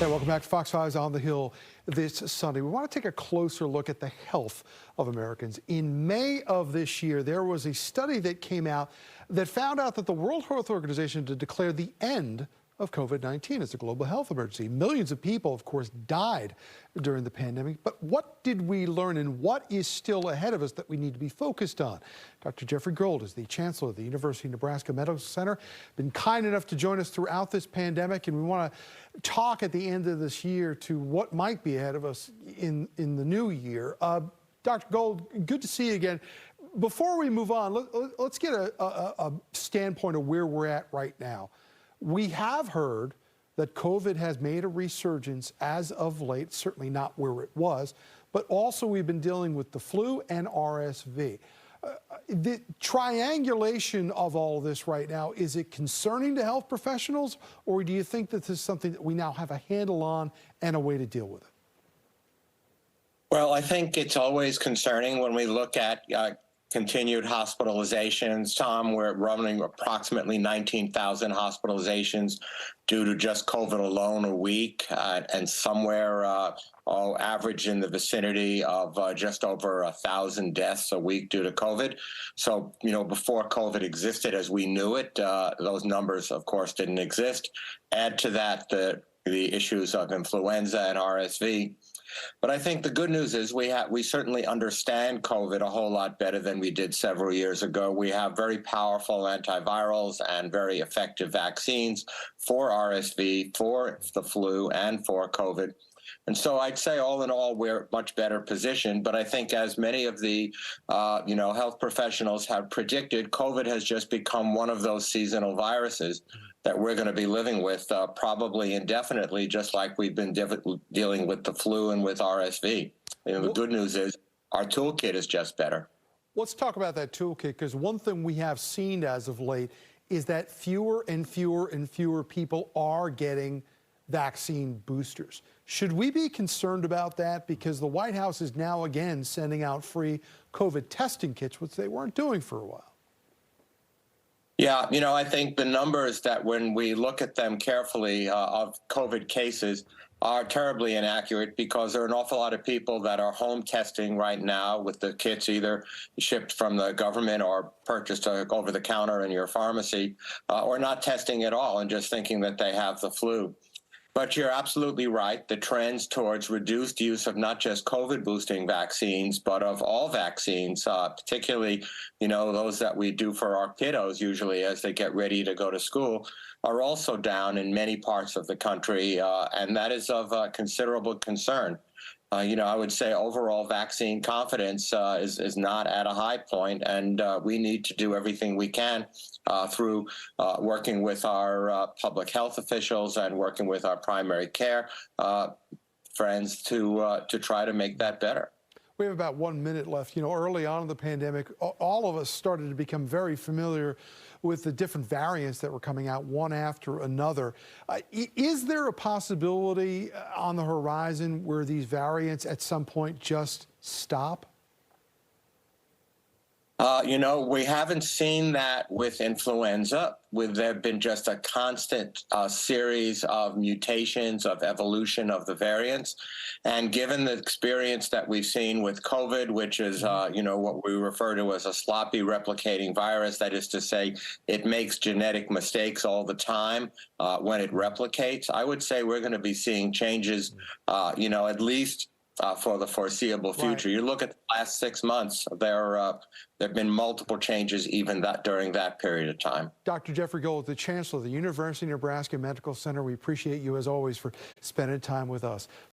Hey, welcome back to Fox 5's On the Hill this Sunday. We want to take a closer look at the health of Americans. In May of this year, there was a study that came out that found out that the World Health Organization had declared the end of COVID-19 as a global health emergency. Millions of people, of course, died during the pandemic. But what did we learn, and what is still ahead of us that we need to be focused on? Dr. Jeffery Gold is the Chancellor of the University of Nebraska Medical Center, been kind enough to join us throughout this pandemic, and we want to talk at the end of this year to what might be ahead of us in the new year. Dr. Gold, good to see you again. Before we move on, let's get a standpoint of where we're at right now. We have heard that COVID has made a resurgence as of late, certainly not where it was, but also we've been dealing with the flu and RSV. The triangulation of all of this right now, is it concerning to health professionals, or do you think that this is something that we now have a handle on and a way to deal with it? Well, I think it's always concerning when we look at continued hospitalizations. Tom, we're running approximately 19,000 hospitalizations due to just COVID alone a week, and somewhere average in the vicinity of just over 1,000 deaths a week due to COVID. So, before COVID existed as we knew it, those numbers, of course, didn't exist. Add to that the issues of influenza and RSV. But I think the good news is we certainly understand COVID a whole lot better than we did several years ago. We have very powerful antivirals and very effective vaccines for RSV, for the flu, and for COVID. And so I'd say all in all, we're much better positioned. But I think as many of the, health professionals have predicted, COVID has just become one of those seasonal viruses that we're going to be living with probably indefinitely, just like we've been dealing with the flu and with RSV. The good news is our toolkit is just better. Let's talk about that toolkit, because one thing we have seen as of late is that fewer and fewer and fewer people are getting vaccine boosters. Should we be concerned about that? Because the White House is now again sending out free COVID testing kits, which they weren't doing for a while. Yeah, I think the numbers that when we look at them carefully of COVID cases are terribly inaccurate, because there are an awful lot of people that are home testing right now with the kits either shipped from the government or purchased over the counter in your pharmacy, or not testing at all and just thinking that they have the flu. But you're absolutely right. The trends towards reduced use of not just COVID boosting vaccines, but of all vaccines, particularly, those that we do for our kiddos usually as they get ready to go to school, are also down in many parts of the country. And that is of considerable concern. I would say overall vaccine confidence is not at a high point, and we need to do everything we can through working with our public health officials and working with our primary care friends to try to make that better. We have about 1 minute left. Early on in the pandemic, all of us started to become very familiar with the different variants that were coming out one after another. Is there a possibility on the horizon where these variants at some point just stop? We haven't seen that with influenza. There have been just a constant series of mutations, of evolution of the variants. And given the experience that we've seen with COVID, which is, what we refer to as a sloppy replicating virus, that is to say, it makes genetic mistakes all the time when it replicates, I would say we're going to be seeing changes, at least for the foreseeable future. Right. You look at the last 6 months, there have been multiple changes even during that period of time. Dr. Jeffery Gold, the Chancellor of the University of Nebraska Medical Center, we appreciate you as always for spending time with us.